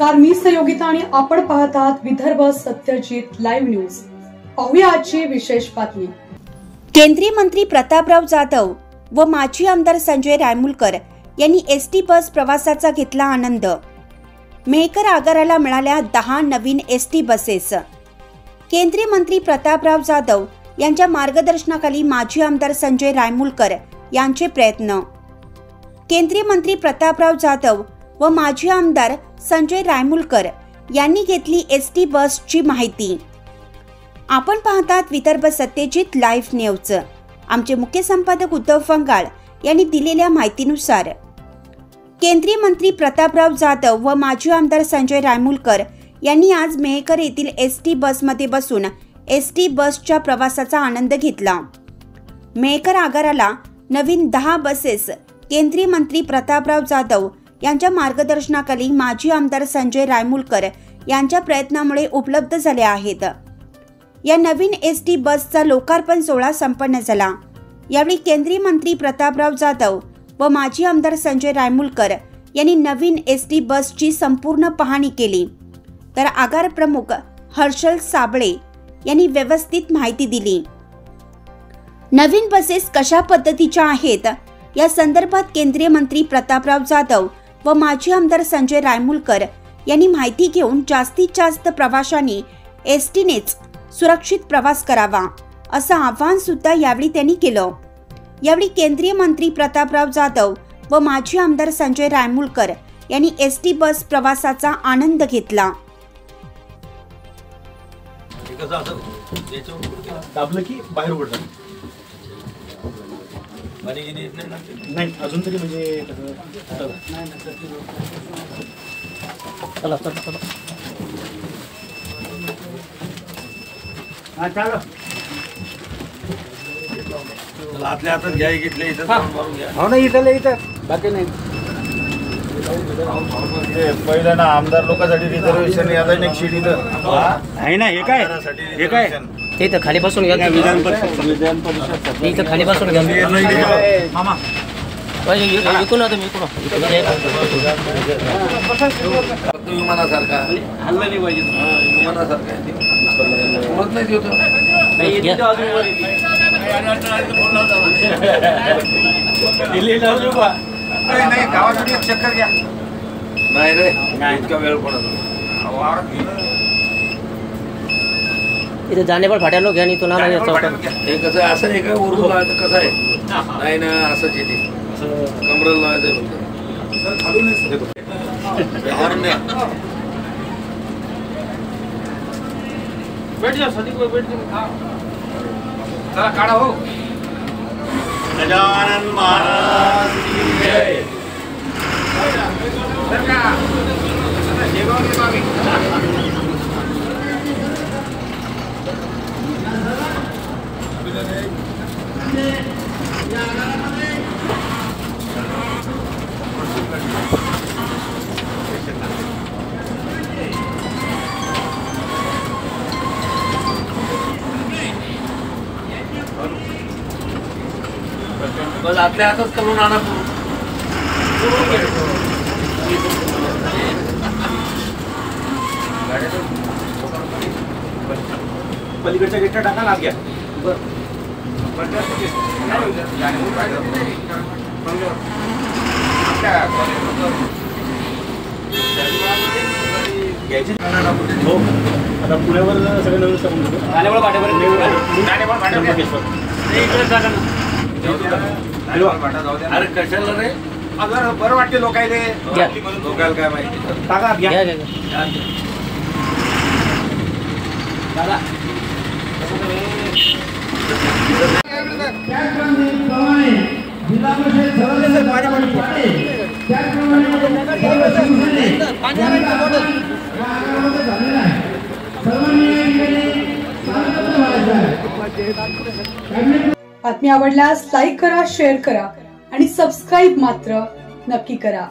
नमस्कार, मी सहयोगिता आणि आपण पाहत आहात विदर्भ सत्यजित लाईव्ह न्यूज। पाहूया आजची विशेष बातमी। केंद्रीय मंत्री प्रतापराव जाधव व माजी आमदार संजय रायमुलकर यांनी एसटी बस प्रवासाचा घेतला आनंद। मेहकर आगाराला मिळाल्या 10 नवीन एसटी बसेस। केंद्रीय मंत्री प्रतापराव जाधव यांच्या मार्गदर्शनाखाली माजी आमदार संजय रायमुलकर यांचे प्रयत्न। केंद्रीय मंत्री प्रतापराव जाधव व माजी आमदार संजय रायमुलकर यांनी घेतली एसटी बसची माहिती। आपण पाहतात विदर्भ सत्यजित लाईव्ह न्यूज। आमचे मुख्य संपादक उद्धव फंगाळ यांनी दिलेल्या माहितीनुसार केंद्रीय मंत्री प्रतापराव जाधव व माजी आमदार संजय रायमुलकर यांनी आज मेहकर येथील एसटी बसमध्ये बसून एसटी बसच्या प्रवासाचा आनंद घेतला। मेहकर आगाराला नवीन 10 बसेस केंद्रीय मंत्री प्रतापराव जाधव यांच्या मार्गदर्शनाखाली माजी आमदार संजय रायमुलकर यांच्या प्रयत्नामुळे उपलब्ध झाल्या आहेत। या नवीन एसटी बसचा लोकार्पण सोहळा संपन्न झाला। यावेळी केंद्रीय मंत्री प्रतापराव जाधव व माजी आमदार संजय रायमुलकर यांनी नवीन एसटी बसची संपूर्ण पाहणी केली, तर आगार प्रमुख हर्षल साबळे यांनी व्यवस्थित माहिती दिली। नवीन बसेस कशा पद्धतीच्या आहेत या संदर्भात केंद्रीय मंत्री प्रतापराव जाधव व माजी आमदार संजय रायमुलकर यांनी माहिती घेऊन जास्तीत जास्त प्रवाशांनी एसटीनेच सुरक्षित प्रवास करावा असं आवाहन सुद्धा यावेळी त्यांनी केलं। यावेळी केंद्रीय मंत्री प्रतापराव जाधव व माजी आमदार संजय रायमुलकर यांनी एसटी बस प्रवासाचा आनंद घेतला। नाही अजून तरी म्हणजे चला चला चला हा चला आतल्या आतच घ्या घेतले इथं मारून घ्या। हो ना इथं बाकी नाही। पहिलं ना आमदार लोकांसाठी रिझर्वेशन यादा नेक्स्ट शीट इथं आहे ना। हे काय ते तर खाली बसून घ्या। विधान परिषद इथं खाली बसून घ्या मामा इकडून आता मी विमानासारखा हल्ला नाही पाहिजे। विमानासारखा होत नाही होतं नाही गावासाठी एक चक्कर घ्या। नाही रे इतका वेळ पडत इथे जाणे पण फाट्यालो घ्या आणि तो ना हे कसं असं आहे का उरून कसं आहे नाही ना असंच येते कमरला लावायचं चला काढा हो। गजानन महाराज की जय। बस आपल्या हातच करून आणा पलीकडच्या गेटला टाका ना घ्या। हो आता पुण्यावर सगळं नवीन सांगून देतो। अरे कशाला रे अगर बरं वाटते लोकायले लोकायला काय माहिती टाका घ्या दादा बातमी आवडल्यास लाईक करा, शेअर करा आणि सबस्क्राईब मात्र नक्की करा।